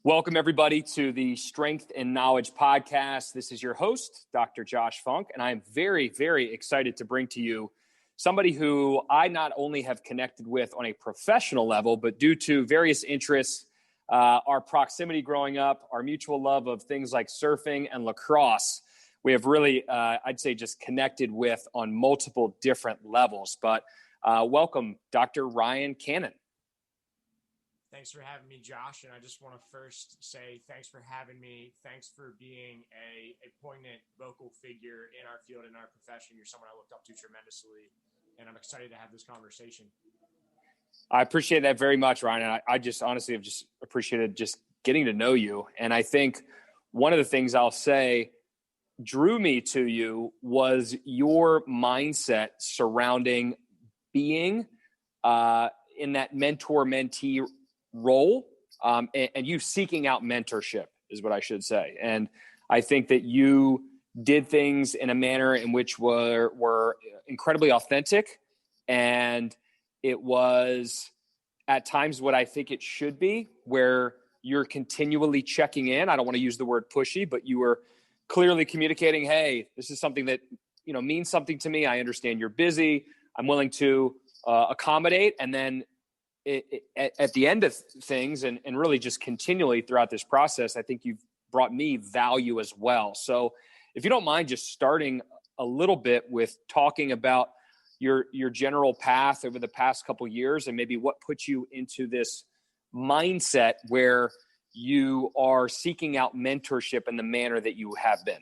Welcome, everybody, to the Strength and Knowledge Podcast. This is your host, Dr. Josh Funk, and I am very, very excited to bring to you somebody who I not only have connected with on a professional level, but due to various interests, our proximity growing up, our mutual love of things like surfing and lacrosse, we have really, I'd say, just connected with on multiple different levels. But welcome, Dr. Ryan Cannon. Thanks for having me, Josh. And I just want to first say thanks for having me. Thanks for being a poignant vocal figure in our field, in our profession. You're someone I looked up to tremendously, and I'm excited to have this conversation. I appreciate that very much, Ryan. And I just honestly have just appreciated just getting to know you. And I think one of the things I'll say drew me to you was your mindset surrounding being in that mentor-mentee role, and you seeking out mentorship is what I should say. And I think that you did things in a manner in which were incredibly authentic, and it was at times what I think it should be, where you're continually checking in. I don't want to use the word pushy, but you were clearly communicating, hey, this is something that, means something to me. I understand you're busy. I'm willing to accommodate. And then at the end of things, and really just continually throughout this process, I think you've brought me value as well. So if you don't mind just starting a little bit with talking about your general path over the past couple of years, and maybe what put you into this mindset where you are seeking out mentorship in the manner that you have been.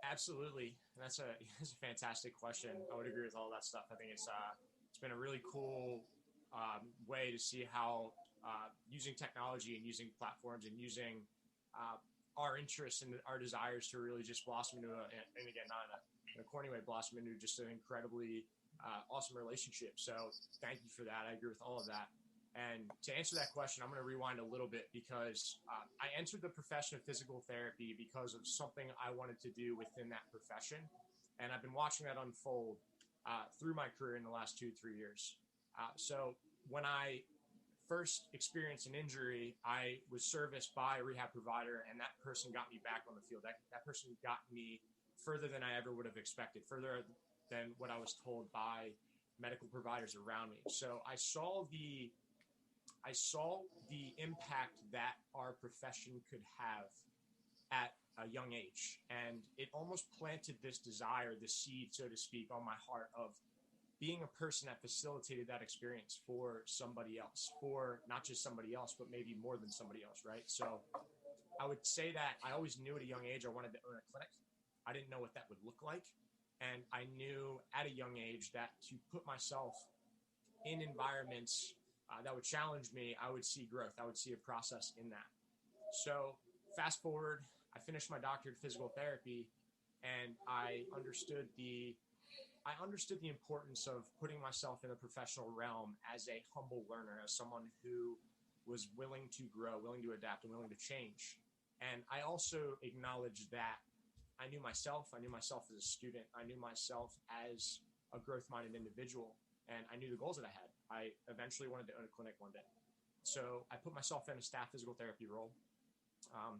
Absolutely. That's a fantastic question. I would agree with all that stuff. I think it's been a really cool way to see how using technology and using platforms and using our interests and our desires to really just blossom into and again, not in a corny way, blossom into just an incredibly awesome relationship. So thank you for that. I agree with all of that. And to answer that question, I'm going to rewind a little bit because I entered the profession of physical therapy because of something I wanted to do within that profession. And I've been watching that unfold through my career in the last 2-3 years. So when I first experienced an injury, I was serviced by a rehab provider, and that person got me back on the field. That person got me further than I ever would have expected, further than what I was told by medical providers around me. So I saw the impact that our profession could have at a young age. And it almost planted this desire, this seed, so to speak, on my heart of being a person that facilitated that experience for somebody else, for not just somebody else, but maybe more than somebody else, right? So I would say that I always knew at a young age I wanted to own a clinic. I didn't know what that would look like. And I knew at a young age that to put myself in environments that would challenge me, I would see growth. I would see a process in that. So fast forward, I finished my doctorate in physical therapy, and I understood the importance of putting myself in the professional realm as a humble learner, as someone who was willing to grow, willing to adapt, and willing to change. And I also acknowledged that I knew myself as a student, I knew myself as a growth-minded individual, and I knew the goals that I had. I eventually wanted to own a clinic one day. So I put myself in a staff physical therapy role.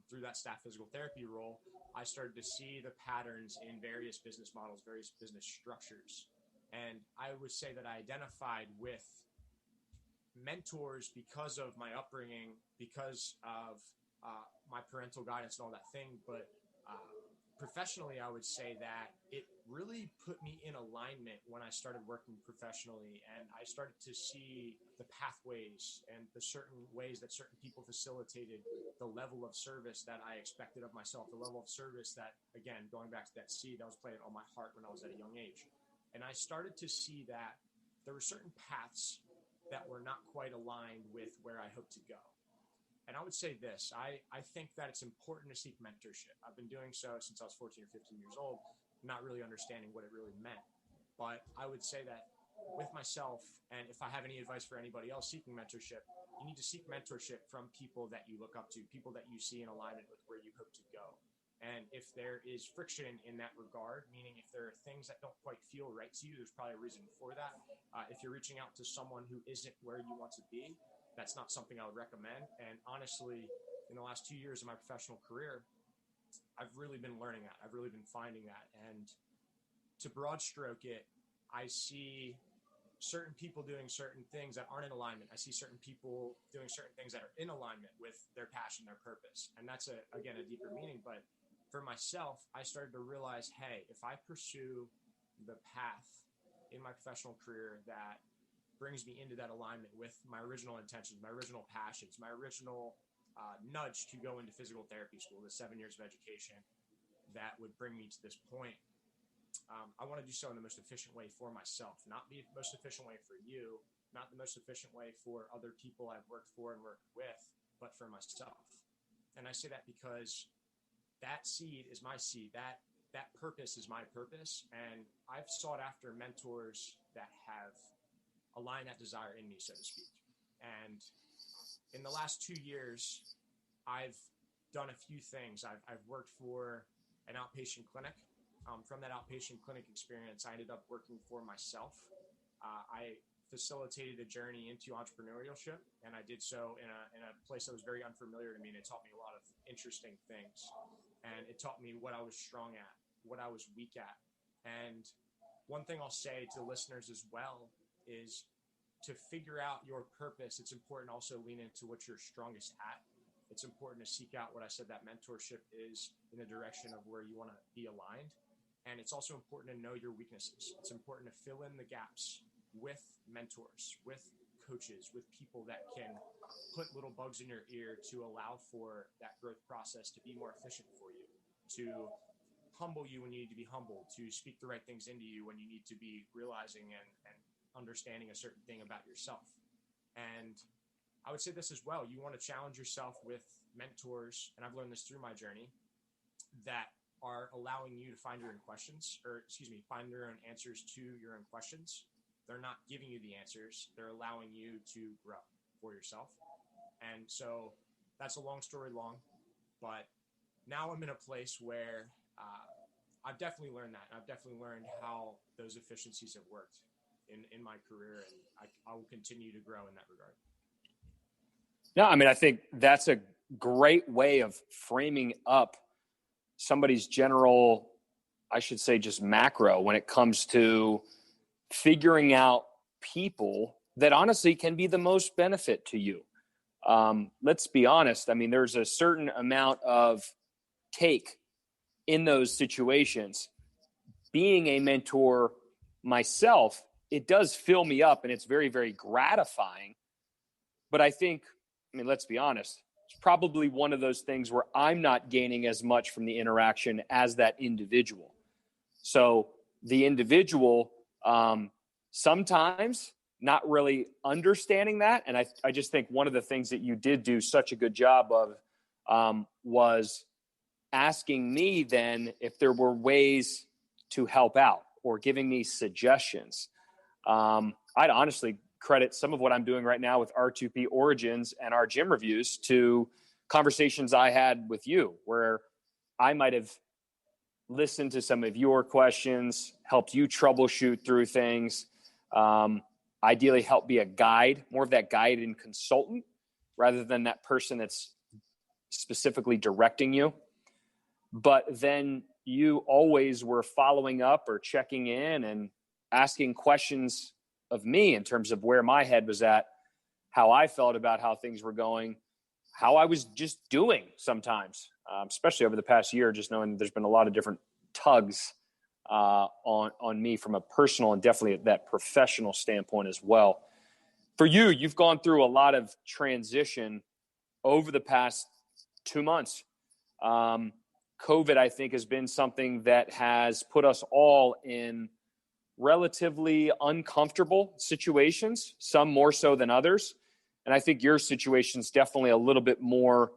Through that staff physical therapy role, I started to see the patterns in various business models, various business structures. And I would say that I identified with mentors because of my upbringing, because of my parental guidance and all that thing. But professionally, I would say that it really put me in alignment when I started working professionally, and I started to see the pathways and the certain ways that certain people facilitated the level of service that I expected of myself, the level of service that, again, going back to that seed that was planted on my heart when I was at a young age. And I started to see that there were certain paths that were not quite aligned with where I hoped to go. And I would say this, I think that it's important to seek mentorship. I've been doing so since I was 14 or 15 years old, not really understanding what it really meant. But I would say that with myself, and if I have any advice for anybody else seeking mentorship, you need to seek mentorship from people that you look up to, people that you see in alignment with where you hope to go. And if there is friction in that regard, meaning if there are things that don't quite feel right to you, there's probably a reason for that. If you're reaching out to someone who isn't where you want to be, that's not something I would recommend. And honestly, in the last 2 years of my professional career, I've really been learning that. I've really been finding that. And to broad stroke it, I see certain people doing certain things that aren't in alignment. I see certain people doing certain things that are in alignment with their passion, their purpose. And that's again, a deeper meaning. But for myself, I started to realize, hey, if I pursue the path in my professional career that brings me into that alignment with my original intentions, my original passions, my original nudge to go into physical therapy school, the 7 years of education that would bring me to this point, I want to do so in the most efficient way for myself, not the most efficient way for you, not the most efficient way for other people I've worked for and worked with, but for myself. And I say that because that seed is my seed. That purpose is my purpose. And I've sought after mentors that have aligned that desire in me, so to speak. And in the last 2 years, I've done a few things. I've worked for an outpatient clinic. From that outpatient clinic experience, I ended up working for myself. I facilitated a journey into entrepreneurship, and I did so in a place that was very unfamiliar to me, and it taught me a lot of interesting things. And it taught me what I was strong at, what I was weak at. And one thing I'll say to listeners as well is to figure out your purpose, it's important also lean into what you're strongest at. It's important to seek out what I said, that mentorship is in the direction of where you want to be aligned. And it's also important to know your weaknesses. It's important to fill in the gaps with mentors, with coaches, with people that can put little bugs in your ear to allow for that growth process to be more efficient for you, to humble you when you need to be humbled, to speak the right things into you when you need to be realizing and understanding a certain thing about yourself. And I would say this as well. You want to challenge yourself with mentors, and I've learned this through my journey, that are allowing you to find your own questions, find your own answers to your own questions. They're not giving you the answers. They're allowing you to grow for yourself. And so that's a long story long, but now I'm in a place where I've definitely learned that. I've definitely learned how those efficiencies have worked in my career, and I will continue to grow in that regard. No, I mean, I think that's a great way of framing up somebody's general, I should say, just macro when it comes to figuring out people that honestly can be the most benefit to you. Let's be honest. I mean, there's a certain amount of take in those situations. Being a mentor myself, it does fill me up and it's very, very gratifying. But I think, let's be honest, it's probably one of those things where I'm not gaining as much from the interaction as that individual. So the individual, sometimes not really understanding that. And I just think one of the things that you did do such a good job of was asking me then if there were ways to help out or giving me suggestions. I'd honestly credit some of what I'm doing right now with R2P Origins and our gym reviews to conversations I had with you, where I might have listened to some of your questions, helped you troubleshoot through things, ideally help be a guide, more of that guide and consultant rather than that person that's specifically directing you. But then you always were following up or checking in and asking questions of me in terms of where my head was at, how I felt about how things were going, how I was just doing sometimes, especially over the past year, just knowing there's been a lot of different tugs on me from a personal and definitely that professional standpoint as well. For you, you've gone through a lot of transition over the past 2 months. COVID, I think, has been something that has put us all in relatively uncomfortable situations, some more so than others. And I think your situation is definitely a little bit more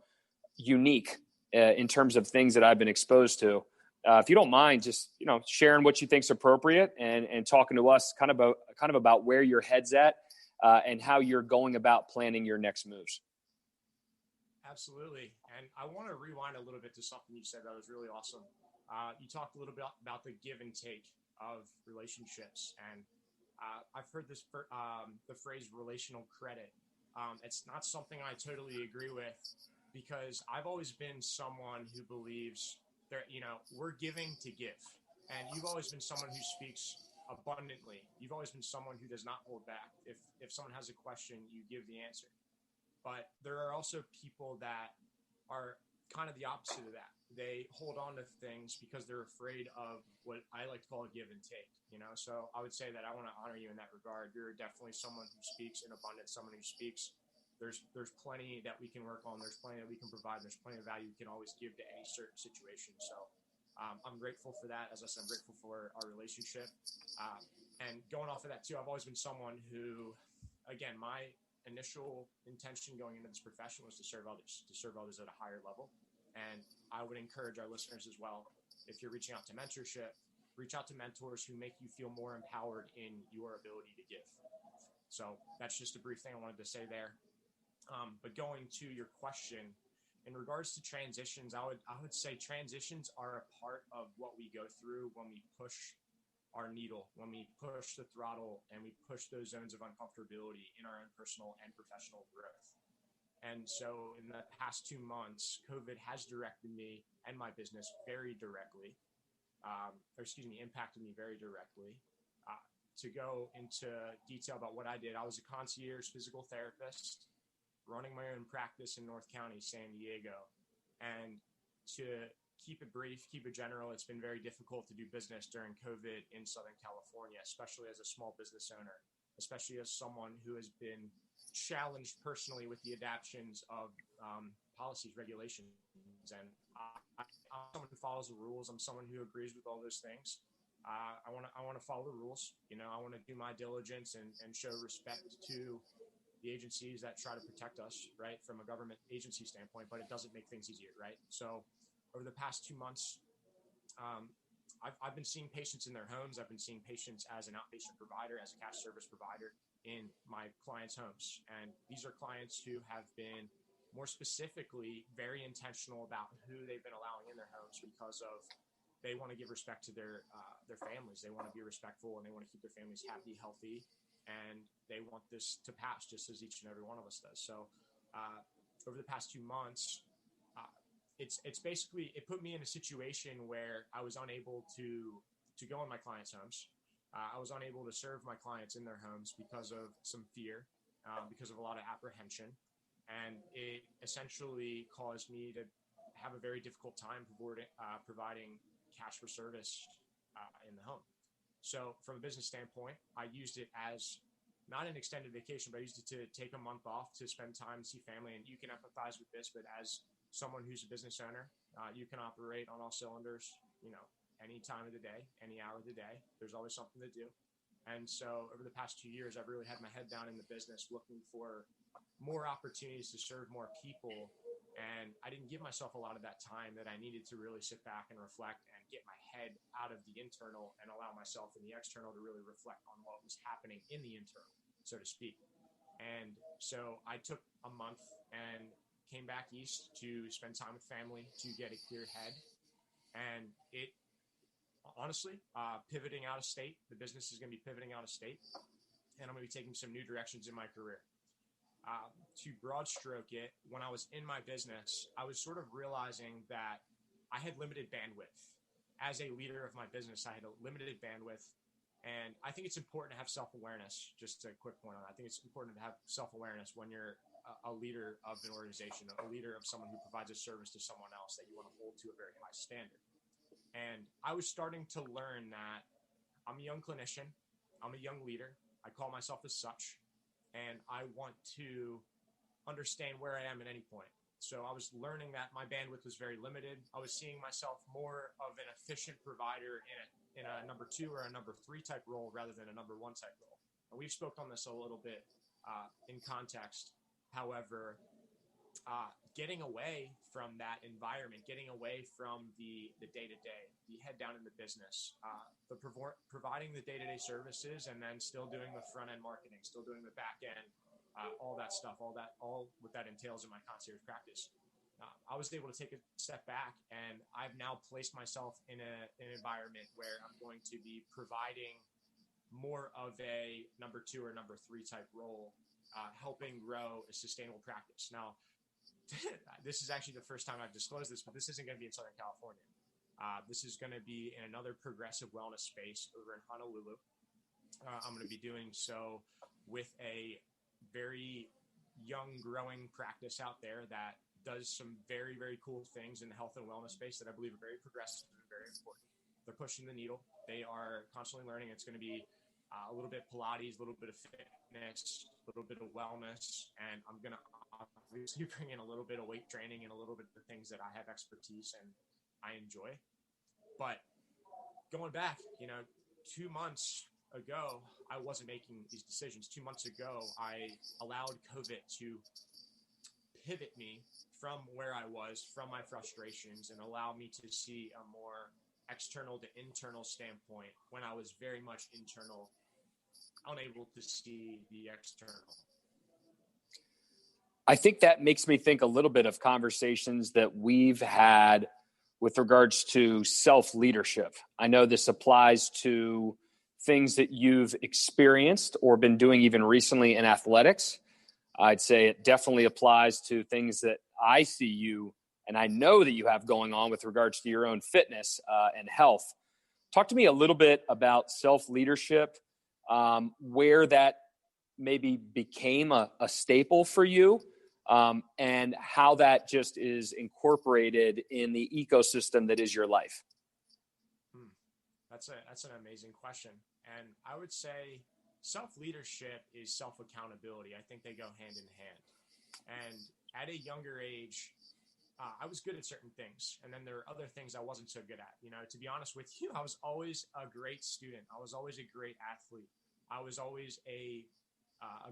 unique in terms of things that I've been exposed to. If you don't mind, just sharing what you think is appropriate and talking to us kind of about where your head's at and how you're going about planning your next moves. Absolutely. And I want to rewind a little bit to something you said that was really awesome. You talked a little bit about the give and take of relationships. And I've heard this, the phrase relational credit. It's not something I totally agree with, because I've always been someone who believes that, we're giving to give. And you've always been someone who speaks abundantly. You've always been someone who does not hold back. If someone has a question, you give the answer. But there are also people that are kind of the opposite of that. They hold on to things because they're afraid of what I like to call a give and take, So I would say that I want to honor you in that regard. You're definitely someone who speaks in abundance, someone who speaks. There's plenty that we can work on. There's plenty that we can provide. There's plenty of value we can always give to any certain situation. So I'm grateful for that. As I said, I'm grateful for our relationship. And going off of that too, I've always been someone who, again, my initial intention going into this profession was to serve others at a higher level. And I would encourage our listeners as well, if you're reaching out to mentorship, reach out to mentors who make you feel more empowered in your ability to give. So that's just a brief thing I wanted to say there. But going to your question, in regards to transitions, I would say transitions are a part of what we go through when we push our needle, when we push the throttle and we push those zones of uncomfortability in our own personal and professional growth. And so in the past 2 months, COVID has directed me and my business very directly, impacted me very directly. To go into detail about what I did, I was a concierge physical therapist running my own practice in North County, San Diego. And to keep it brief, keep it general, it's been very difficult to do business during COVID in Southern California, especially as a small business owner, especially as someone who has been challenged personally with the adaptions of policies, regulations. And I'm someone who follows the rules. I'm someone who agrees with all those things. I want to follow the rules. I want to do my diligence and show respect to the agencies that try to protect us, right, from a government agency standpoint, but it doesn't make things easier, right? So over the past 2 months, I've been seeing patients in their homes. I've been seeing patients as an outpatient provider, as a cash service provider in my clients' homes. And these are clients who have been more specifically very intentional about who they've been allowing in their homes, because of they want to give respect to their families. They want to be respectful, and they want to keep their families happy, healthy, and they want this to pass just as each and every one of us does. So over the past 2 months, it's basically, it put me in a situation where I was unable to go in my clients' homes. I was unable to serve my clients in their homes because of some fear, because of a lot of apprehension. And it essentially caused me to have a very difficult time providing cash for service in the home. So from a business standpoint, I used it as not an extended vacation, but I used it to take a month off to spend time, see family. And you can empathize with this, but as someone who's a business owner, you can operate on all cylinders, any time of the day, any hour of the day. There's always something to do. And so over the past 2 years, I've really had my head down in the business, looking for more opportunities to serve more people. And I didn't give myself a lot of that time that I needed to really sit back and reflect and get my head out of the internal and allow myself in the external to really reflect on what was happening in the internal, so to speak. And so I took a month and came back east to spend time with family, to get a clear head. And it honestly, pivoting out of state, the business is going to be pivoting out of state, and I'm going to be taking some new directions in my career. To broad stroke it, when I was in my business, I was sort of realizing that I had limited bandwidth. As a leader of my business, I had a limited bandwidth. And I think it's important to have self-awareness. Just a quick point on that. I think it's important to have self-awareness when you're a leader of an organization, a leader of someone who provides a service to someone else that you want to hold to a very high standard. And I was starting to learn that I'm a young clinician. I'm a young leader. I call myself as such. And I want to understand where I am at any point. So I was learning that my bandwidth was very limited. I was seeing myself more of an efficient provider in a number 2 or a number 3 type role rather than a number 1 type role. And we've spoke on this a little bit in context. However, getting away from that environment, getting away from the day-to-day, the head down in the business, providing the day-to-day services, and then still doing the front-end marketing, still doing the back-end, all that stuff, all what that entails in my concierge practice. I was able to take a step back, and I've now placed myself in an environment where I'm going to be providing more of a number 2 or number 3 type role helping grow a sustainable practice. Now, this is actually the first time I've disclosed this, but this isn't going to be in Southern California. This is going to be in another progressive wellness space over in Honolulu. I'm going to be doing so with a very young, growing practice out there that does some very, very cool things in the health and wellness space that I believe are very progressive and very important. They're pushing the needle. They are constantly learning. It's going to be a little bit Pilates, a little bit of fitness, a little bit of wellness, and I'm going to obviously bring in a little bit of weight training and a little bit of the things that I have expertise and I enjoy. But going back, 2 months ago, I wasn't making these decisions. 2 months ago, I allowed COVID to pivot me from where I was, from my frustrations, and allow me to see a more external to internal standpoint when I was very much internal, unable to see the external. I think that makes me think a little bit of conversations that we've had with regards to self-leadership. I know this applies to things that you've experienced or been doing even recently in athletics. I'd say it definitely applies to things that I see you and I know that you have going on with regards to your own fitness and health. Talk to me a little bit about self-leadership, where that maybe became a staple for you, and how that just is incorporated in the ecosystem that is your life. That's an amazing question. And I would say self-leadership is self-accountability. I think they go hand in hand. And at a younger age, I was good at certain things. And then there are other things I wasn't so good at. To be honest with you, I was always a great student. I was always a great athlete. I was always a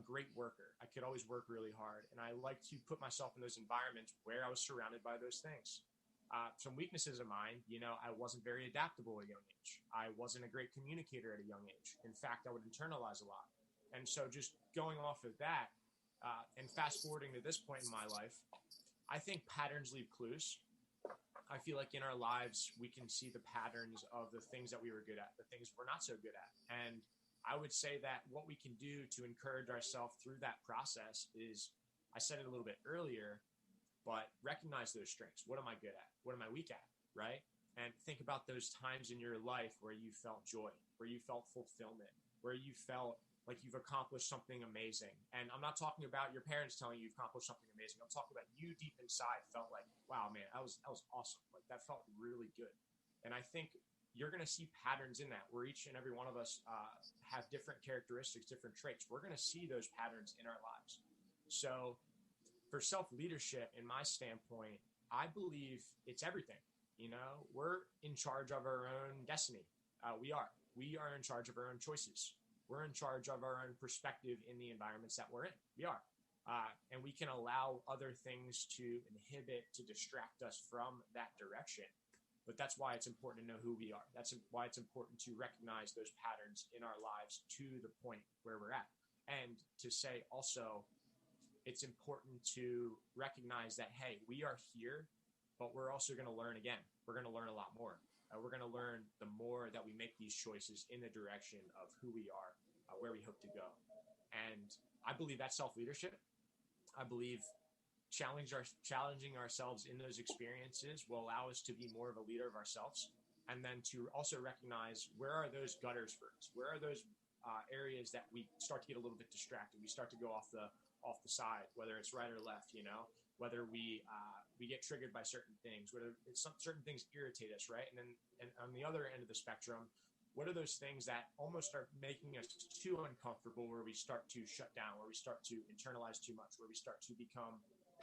great worker. I could always work really hard. And I like to put myself in those environments where I was surrounded by those things. Some weaknesses of mine, I wasn't very adaptable at a young age. I wasn't a great communicator at a young age. In fact, I would internalize a lot. And so just going off of that and fast forwarding to this point in my life, I think patterns leave clues. I feel like in our lives, we can see the patterns of the things that we were good at, the things we're not so good at. And I would say that what we can do to encourage ourselves through that process is, I said it a little bit earlier, but recognize those strengths. What am I good at? What am I weak at? Right? And think about those times in your life where you felt joy, where you felt fulfillment, where you felt like you've accomplished something amazing. And I'm not talking about your parents telling you you've accomplished something amazing. I'm talking about you deep inside felt like, wow, man, that was awesome. Like that felt really good. And I think you're going to see patterns in that where each and every one of us have different characteristics, different traits. We're going to see those patterns in our lives. So for self-leadership, in my standpoint, I believe it's everything. We're in charge of our own destiny. We are in charge of our own choices. We're in charge of our own perspective in the environments that we're in. We are. And we can allow other things to inhibit, to distract us from that direction. But that's why it's important to know who we are. That's why it's important to recognize those patterns in our lives to the point where we're at. And to say also, it's important to recognize that, hey, we are here, but we're also going to learn again. We're going to learn a lot more. We're going to learn the more that we make these choices in the direction of who we are, where we hope to go. And I believe that's self-leadership. I believe challenging ourselves in those experiences will allow us to be more of a leader of ourselves. And then to also recognize, where are those gutters for us? Where are those areas that we start to get a little bit distracted? We start to go off the side, whether it's right or left, whether we get triggered by certain things, whether certain things irritate us, right? And on the other end of the spectrum, what are those things that almost are making us too uncomfortable, where we start to shut down, where we start to internalize too much, where we start to become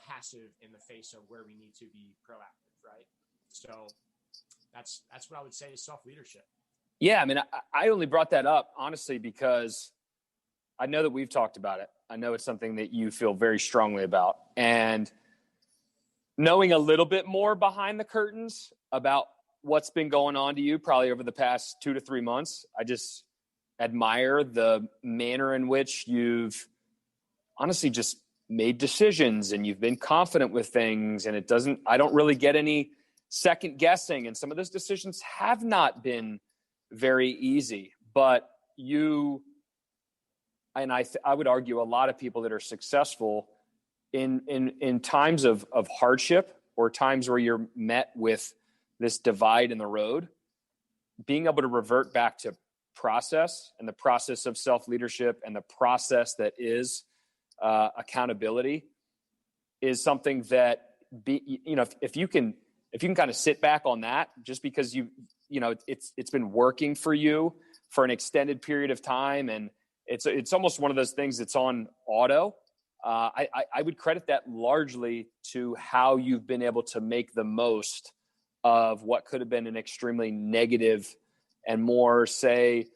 passive in the face of where we need to be proactive, right? So that's what I would say is self-leadership. Yeah, I mean, I only brought that up, honestly, because I know that we've talked about it. I know it's something that you feel very strongly about. And knowing a little bit more behind the curtains about what's been going on to you probably over the past 2 to 3 months, I just admire the manner in which you've honestly just made decisions and you've been confident with things. And I don't really get any second guessing. And some of those decisions have not been very easy, but you and I would argue a lot of people that are successful in times of hardship or times where you're met with this divide in the road, being able to revert back to process and the process of self-leadership and the process that is accountability is something that if you can kind of sit back on that, just because it's been working for you for an extended period of time, and it's almost one of those things that's on auto. I would credit that largely to how you've been able to make the most of what could have been an extremely negative and more, say,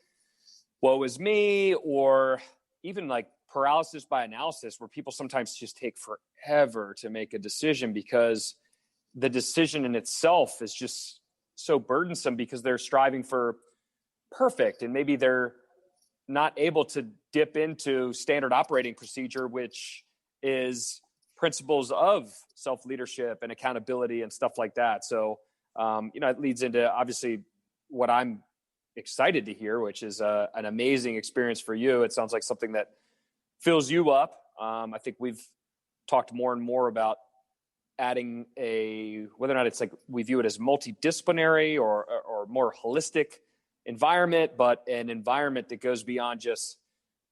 woe is me, or even like paralysis by analysis, where people sometimes just take forever to make a decision because the decision in itself is just so burdensome because they're striving for perfect, and maybe they're not able to dip into standard operating procedure, which is principles of self-leadership and accountability and stuff like that. So, it leads into obviously what I'm excited to hear, which is an amazing experience for you. It sounds like something that fills you up. I think we've talked more and more about adding whether or not it's like we view it as multidisciplinary or more holistic environment, but an environment that goes beyond just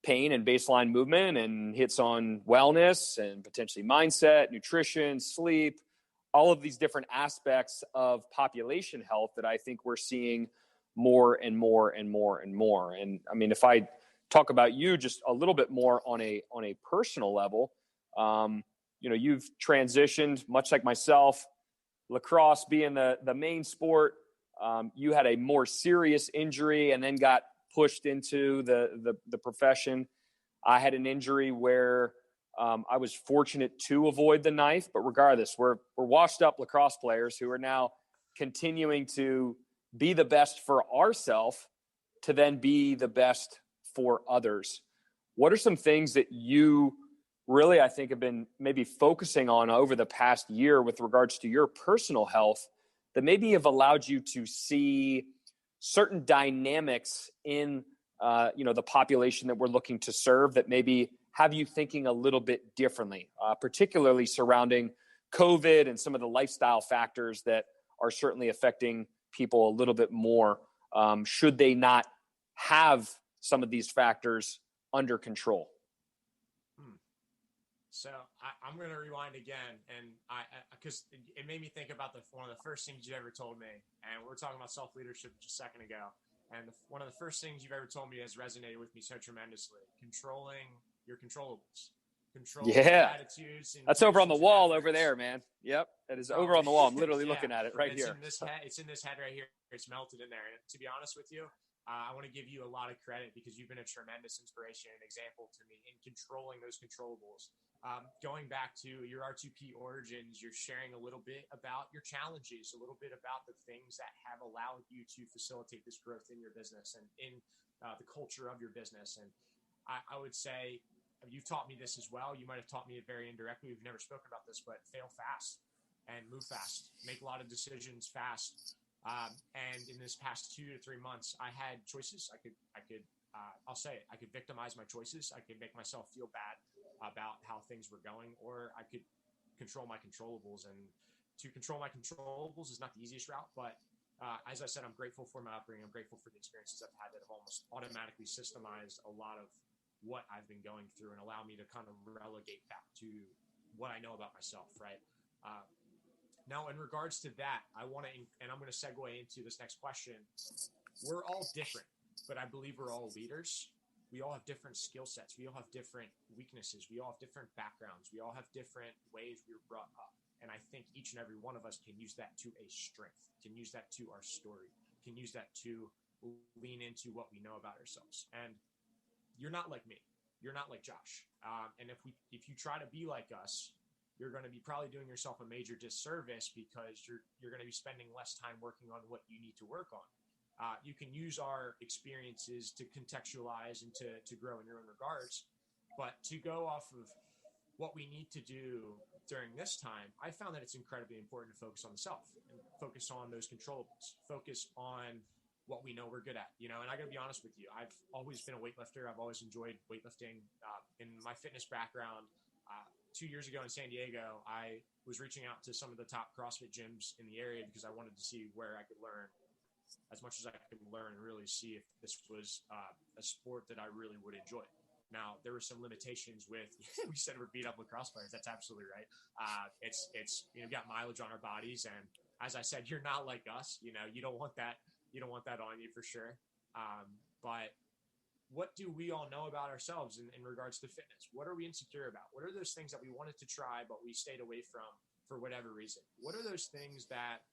pain and baseline movement and hits on wellness and potentially mindset, nutrition, sleep, all of these different aspects of population health that I think we're seeing more and more and more and more. And I mean, if I talk about you just a little bit more on a personal level, you've transitioned much like myself, lacrosse being the main sport. You had a more serious injury and then got pushed into the profession. I had an injury where I was fortunate to avoid the knife, but regardless, we're washed up lacrosse players who are now continuing to be the best for ourselves to then be the best for others. What are some things that you really, I think, have been maybe focusing on over the past year with regards to your personal health that maybe have allowed you to see certain dynamics in the population that we're looking to serve that maybe have you thinking a little bit differently, particularly surrounding COVID and some of the lifestyle factors that are certainly affecting people a little bit more, should they not have some of these factors under control? So I'm going to rewind again, and because it made me think about one of the first things you ever told me, and we were talking about self-leadership just a second ago, and one of the first things you've ever told me has resonated with me so tremendously: controlling your controllables. Attitudes. That's over on the wall over there, man. Yep. That is over on the wall. I'm literally looking at it right here. It's in this head right here. It's melted in there. And to be honest with you, I want to give you a lot of credit because you've been a tremendous inspiration and example to me in controlling those controllables. Going back to your R2P origins, you're sharing a little bit about your challenges, a little bit about the things that have allowed you to facilitate this growth in your business and in the culture of your business. And I would say, you've taught me this as well. You might have taught me it very indirectly. We've never spoken about this, but fail fast and move fast. Make a lot of decisions fast. And in this past 2 to 3 months, I had choices. I'll say it. I could victimize my choices. I could make myself feel bad about how things were going, or I could control my controllables. And to control my controllables is not the easiest route, but as I said, I'm grateful for my upbringing. I'm grateful for the experiences I've had that have almost automatically systemized a lot of what I've been going through and allow me to kind of relegate back to what I know about myself, right? Now, in regards to that, I'm going to segue into this next question. We're all different, but I believe we're all leaders. We all have different skill sets. We all have different weaknesses. We all have different backgrounds. We all have different ways we were brought up. And I think each and every one of us can use that to a strength, can use that to our story, can use that to lean into what we know about ourselves. And you're not like me. You're not like Josh. And if you try to be like us, you're going to be probably doing yourself a major disservice because you're going to be spending less time working on what you need to work on. You can use our experiences to contextualize and to grow in your own regards, but to go off of what we need to do during this time, I found that it's incredibly important to focus on the self and focus on those controllables, focus on what we know we're good at, you know. And I gotta be honest with you, I've always been a weightlifter. I've always enjoyed weightlifting. In my fitness background, 2 years ago in San Diego, I was reaching out to some of the top CrossFit gyms in the area because I wanted to see where I could learn as much as I could learn and really see if this was a sport that I really would enjoy. Now, there were some limitations with, we said we're beat up lacrosse players. That's absolutely right. It's got mileage on our bodies. And as I said, you're not like us. You know, you don't want that. You don't want that on you for sure. But what do we all know about ourselves in regards to fitness? What are we insecure about? What are those things that we wanted to try, but we stayed away from for whatever reason? What are those things that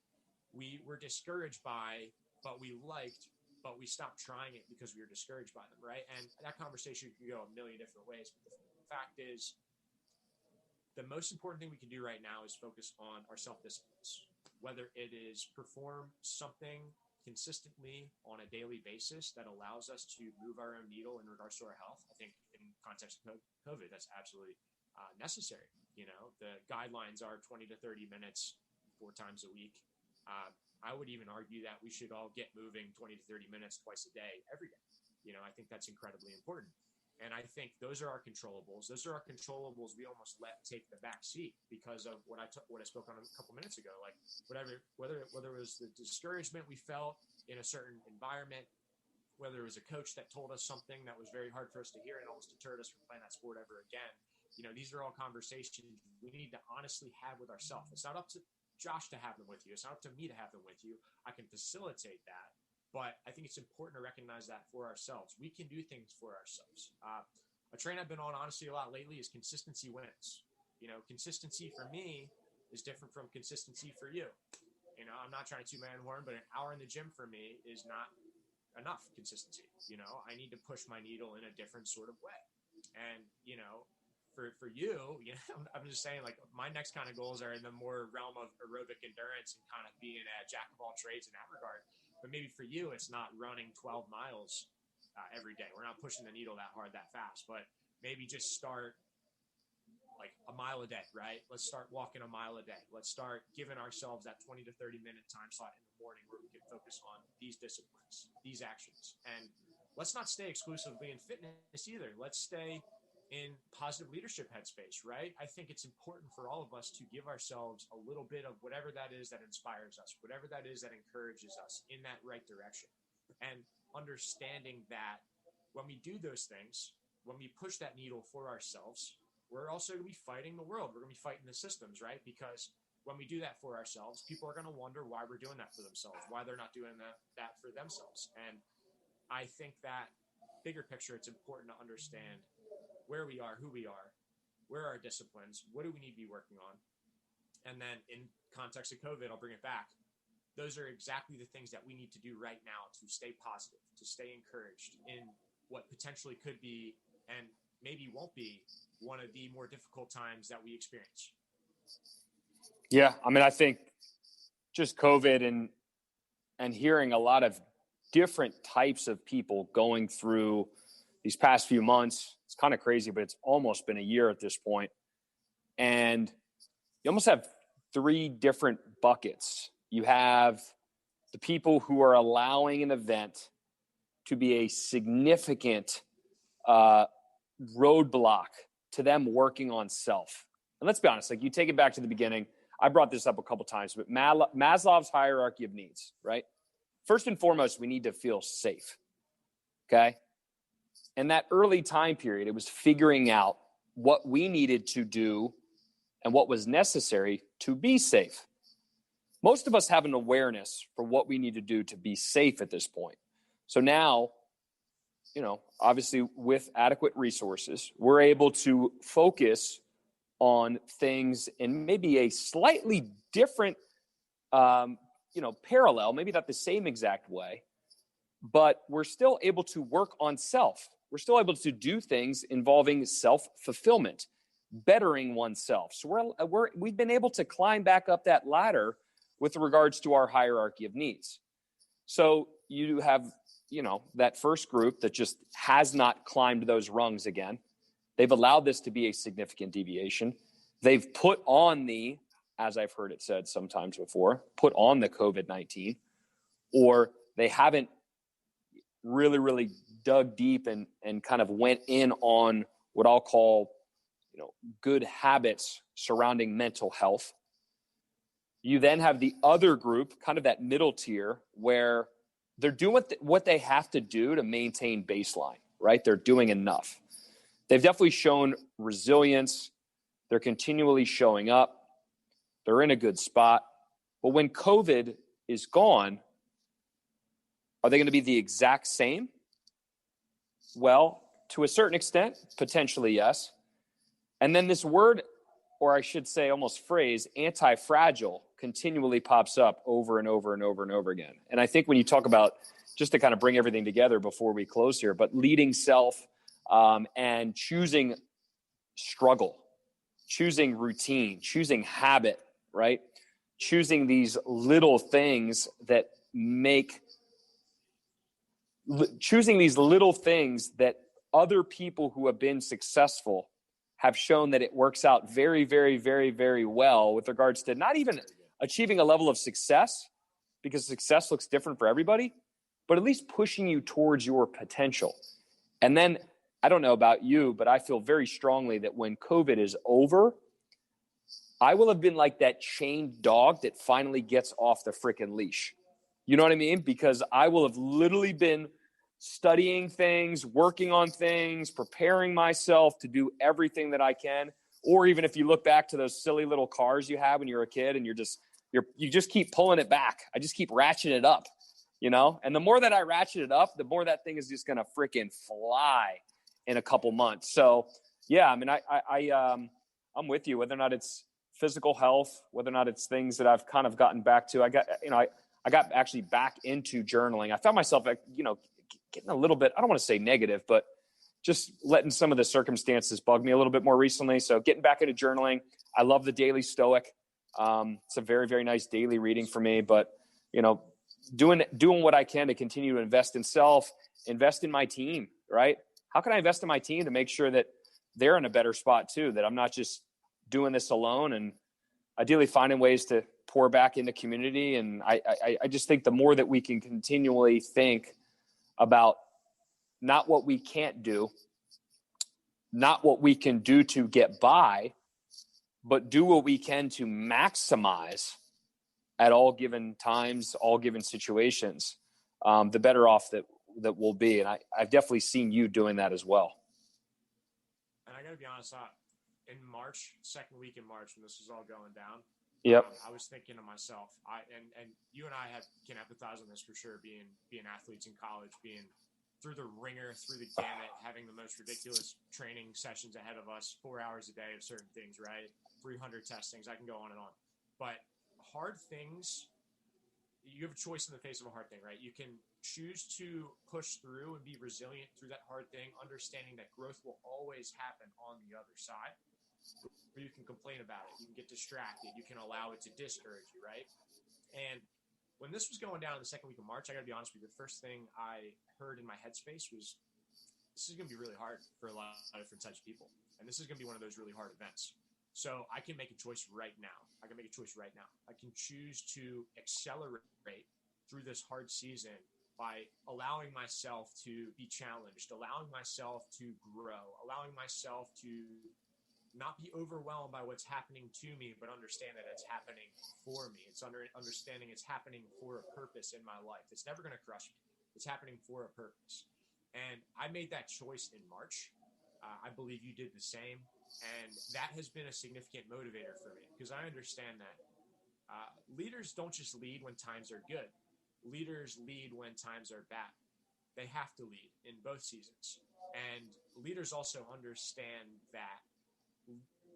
we were discouraged by, but we liked, but we stopped trying it because we were discouraged by them, right? And that conversation can go a million different ways. But the fact is, the most important thing we can do right now is focus on our self-disciplines, whether it is perform something consistently on a daily basis that allows us to move our own needle in regards to our health. I think in context of COVID, that's absolutely necessary. You know, the guidelines are 20 to 30 minutes 4 times a week. I would even argue that we should all get moving 20 to 30 minutes twice a day, every day. You know, I think that's incredibly important. And I think those are our controllables. Those are our controllables we almost let take the back seat because of what I spoke on a couple minutes ago. Like whether it was the discouragement we felt in a certain environment, whether it was a coach that told us something that was very hard for us to hear and almost deterred us from playing that sport ever again. You know, these are all conversations we need to honestly have with ourselves. It's not up to Josh to have them with you. It's not up to me to have them with you. I can facilitate that. But I think it's important to recognize that for ourselves. We can do things for ourselves. A train I've been on, honestly, a lot lately is consistency wins. You know, consistency for me is different from consistency for you. You know, I'm not trying to toot my own horn, but an hour in the gym for me is not enough consistency. You know, I need to push my needle in a different sort of way. And, you know, for you, I'm just saying, like, my next kind of goals are in the more realm of aerobic endurance and kind of being a jack of all trades in that regard. But maybe for you, it's not running 12 miles every day. We're not pushing the needle that hard, that fast, but maybe just start like a mile a day, right? Let's start walking a mile a day. Let's start giving ourselves that 20 to 30 minute time slot in the morning where we can focus on these disciplines, these actions. And let's not stay exclusively in fitness either. Let's stay in positive leadership headspace, right? I think it's important for all of us to give ourselves a little bit of whatever that is that inspires us, whatever that is that encourages us in that right direction. And understanding that when we do those things, when we push that needle for ourselves, we're also going to be fighting the world. We're going to be fighting the systems, right? Because when we do that for ourselves, people are going to wonder why we're doing that for themselves, why they're not doing that for themselves. And I think that bigger picture, it's important to understand where we are, who we are, where are our disciplines, what do we need to be working on? And then in context of COVID, I'll bring it back. Those are exactly the things that we need to do right now to stay positive, to stay encouraged in what potentially could be, and maybe won't be, one of the more difficult times that we experience. Yeah. I mean, I think just COVID and hearing a lot of different types of people going through these past few months, it's kind of crazy, but it's almost been a year at this point. And you almost have 3 different buckets. You have the people who are allowing an event to be a significant roadblock to them working on self. And let's be honest, like, you take it back to the beginning. I brought this up a couple times, but Maslow's hierarchy of needs, right? First and foremost, we need to feel safe. Okay. And that early time period, it was figuring out what we needed to do and what was necessary to be safe. Most of us have an awareness for what we need to do to be safe at this point. So now, you know, obviously with adequate resources, we're able to focus on things in maybe a slightly different, parallel, maybe not the same exact way, but we're still able to work on self. We're still able to do things involving self-fulfillment, bettering oneself. So we've been able to climb back up that ladder with regards to our hierarchy of needs. So you have, that first group that just has not climbed those rungs again. They've allowed this to be a significant deviation. They've put on as I've heard it said sometimes before, put on the COVID-19, or they haven't really, really dug deep and kind of went in on what I'll call, good habits surrounding mental health. You then have the other group, kind of that middle tier, where they're doing what they have to do to maintain baseline, right? They're doing enough. They've definitely shown resilience. They're continually showing up. They're in a good spot. But when COVID is gone, are they going to be the exact same? Well, to a certain extent, potentially yes. And then this word, or I should say almost phrase, anti-fragile, continually pops up over and over and over and over again. And I think when you talk about, just to kind of bring everything together before we close here, but leading self and choosing struggle, choosing routine, choosing habit, right? Choosing these little things that other people who have been successful have shown that it works out very, very, very, very well with regards to not even achieving a level of success, because success looks different for everybody, but at least pushing you towards your potential. And then, I don't know about you, but I feel very strongly that when COVID is over, I will have been like that chained dog that finally gets off the freaking leash. You know what I mean? Because I will have literally been studying things, working on things, preparing myself to do everything that I can. Or even if you look back to those silly little cars you had when you were a kid and you just keep pulling it back. I just keep ratcheting it up, And the more that I ratchet it up, the more that thing is just going to freaking fly in a couple months. So yeah, I mean, I'm with you, whether or not it's physical health, whether or not it's things that I've kind of gotten back to. I got actually back into journaling. I found myself, getting a little bit, I don't want to say negative, but just letting some of the circumstances bug me a little bit more recently. So getting back into journaling. I love the Daily Stoic. It's a very, very nice daily reading for me, but doing what I can to continue to invest in self, invest in my team, right? How can I invest in my team to make sure that they're in a better spot too, that I'm not just doing this alone, and ideally finding ways to pour back into community. And I just think the more that we can continually think about not what we can't do, not what we can do to get by, but do what we can to maximize at all given times, all given situations, the better off that we'll be. And I've definitely seen you doing that as well. And I got to be honest, in March, second week in March, when this was all going down, yep. I was thinking to myself, and you and I can empathize on this for sure, being athletes in college, being through the ringer, through the gamut, having the most ridiculous training sessions ahead of us, 4 hours a day of certain things, right? 300 testings, I can go on and on. But hard things, you have a choice in the face of a hard thing, right? You can choose to push through and be resilient through that hard thing, understanding that growth will always happen on the other side. Or you can complain about it. You can get distracted. You can allow it to discourage you, right? And when this was going down in the second week of March, I got to be honest with you, the first thing I heard in my headspace was, this is going to be really hard for a lot of different types of people. And this is going to be one of those really hard events. So I can make a choice right now. I can choose to accelerate through this hard season by allowing myself to be challenged, allowing myself to grow, allowing myself to not be overwhelmed by what's happening to me, but understand that it's happening for me. It's understanding it's happening for a purpose in my life. It's never going to crush me. It's happening for a purpose. And I made that choice in March. I believe you did the same. And that has been a significant motivator for me, because I understand that leaders don't just lead when times are good. Leaders lead when times are bad. They have to lead in both seasons. And leaders also understand that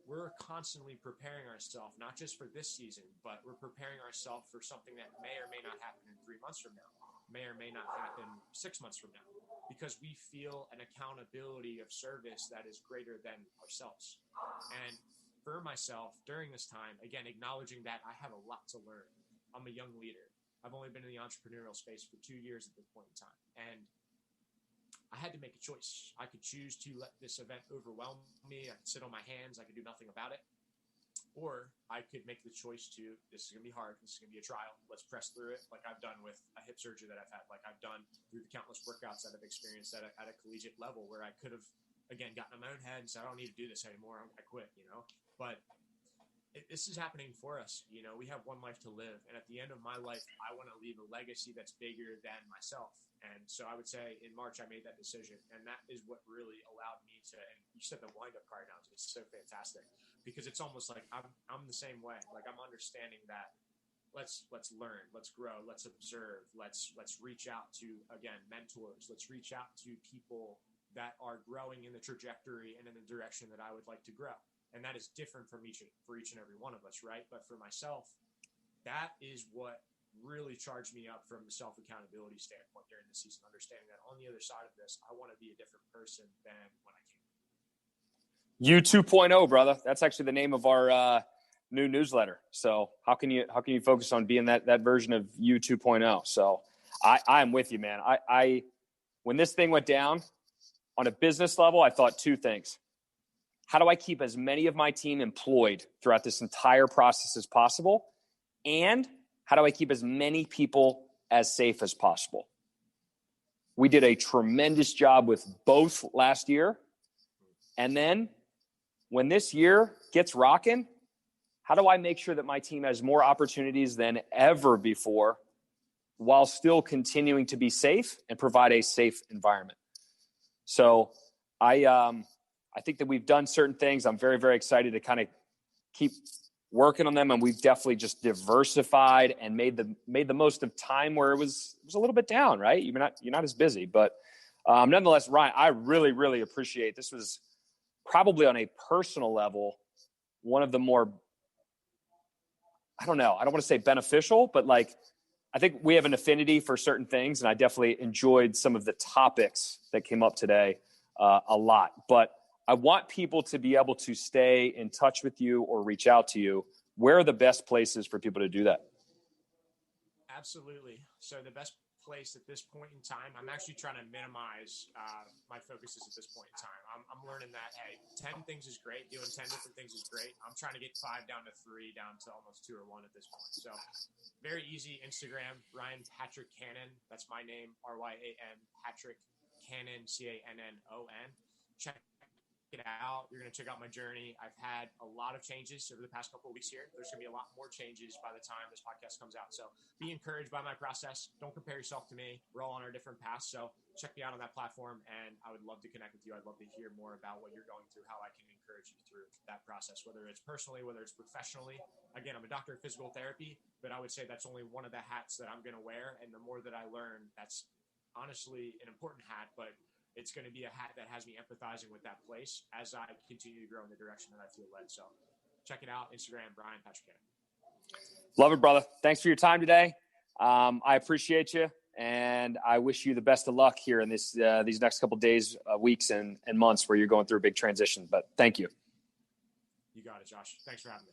we're constantly preparing ourselves, not just for this season, but we're preparing ourselves for something that may or may not happen in 3 months from now, may or may not happen 6 months from now, because we feel an accountability of service that is greater than ourselves. And for myself, during this time, again, acknowledging that I have a lot to learn. I'm a young leader. I've only been in the entrepreneurial space for 2 years at this point in time. And I had to make a choice. I could choose to let this event overwhelm me. I could sit on my hands. I could do nothing about it. Or I could make the choice to, this is going to be hard. This is going to be a trial. Let's press through it like I've done with a hip surgery that I've had, like I've done through the countless workouts that I've experienced at a collegiate level where I could have, again, gotten in my own head and said, I don't need to do this anymore. I quit, But this is happening for us. We have one life to live. And at the end of my life, I want to leave a legacy that's bigger than myself. And so I would say in March, I made that decision. And that is what really allowed me to, and you said the wind-up card now, it's so fantastic because it's almost like I'm the same way. Like I'm understanding that let's learn, let's grow, let's observe, let's reach out to, again, mentors. Let's reach out to people that are growing in the trajectory and in the direction that I would like to grow. And that is different for each and every one of us, right? But for myself, that is what really charged me up from the self-accountability standpoint during the season, understanding that on the other side of this, I want to be a different person than when I came. You 2.0, brother. That's actually the name of our new newsletter. So how can you focus on being that version of you 2.0? So I'm with you, man. I when this thing went down on a business level, I thought two things. How do I keep as many of my team employed throughout this entire process as possible? And how do I keep as many people as safe as possible? We did a tremendous job with both last year. And then when this year gets rocking, how do I make sure that my team has more opportunities than ever before while still continuing to be safe and provide a safe environment? So I think that we've done certain things. I'm very, very excited to kind of keep working on them. And we've definitely just diversified and made the most of time where it was a little bit down, right? You're not as busy, but nonetheless, Ryan, I really, really appreciate this. Was probably on a personal level, one of the more, I don't want to say beneficial, but like, I think we have an affinity for certain things. And I definitely enjoyed some of the topics that came up today a lot, but I want people to be able to stay in touch with you or reach out to you. Where are the best places for people to do that? Absolutely. So the best place at this point in time, I'm actually trying to minimize my focuses at this point in time. I'm learning that, hey, 10 things is great. Doing 10 different things is great. I'm trying to get 5 down to 3, down to almost 2 or 1 at this point. So very easy. Instagram, Ryan Patrick Cannon. That's my name, RYAN Patrick Cannon, CANNON. Check it out. You're going to check out my journey. I've had a lot of changes over the past couple of weeks here. There's going to be a lot more changes by the time this podcast comes out. So be encouraged by my process. Don't compare yourself to me. We're all on our different paths. So check me out on that platform, and I would love to connect with you. I'd love to hear more about what you're going through, how I can encourage you through that process, whether it's personally, whether it's professionally. Again, I'm a doctor of physical therapy, but I would say that's only one of the hats that I'm going to wear. And the more that I learn, that's honestly an important hat, but it's going to be a hat that has me empathizing with that place as I continue to grow in the direction that I feel led. So check it out. Instagram, Brian Patrick Cannon. Love it, brother. Thanks for your time today. I appreciate you, and I wish you the best of luck here in these next couple of days, weeks, and months where you're going through a big transition. But thank you. You got it, Josh. Thanks for having me.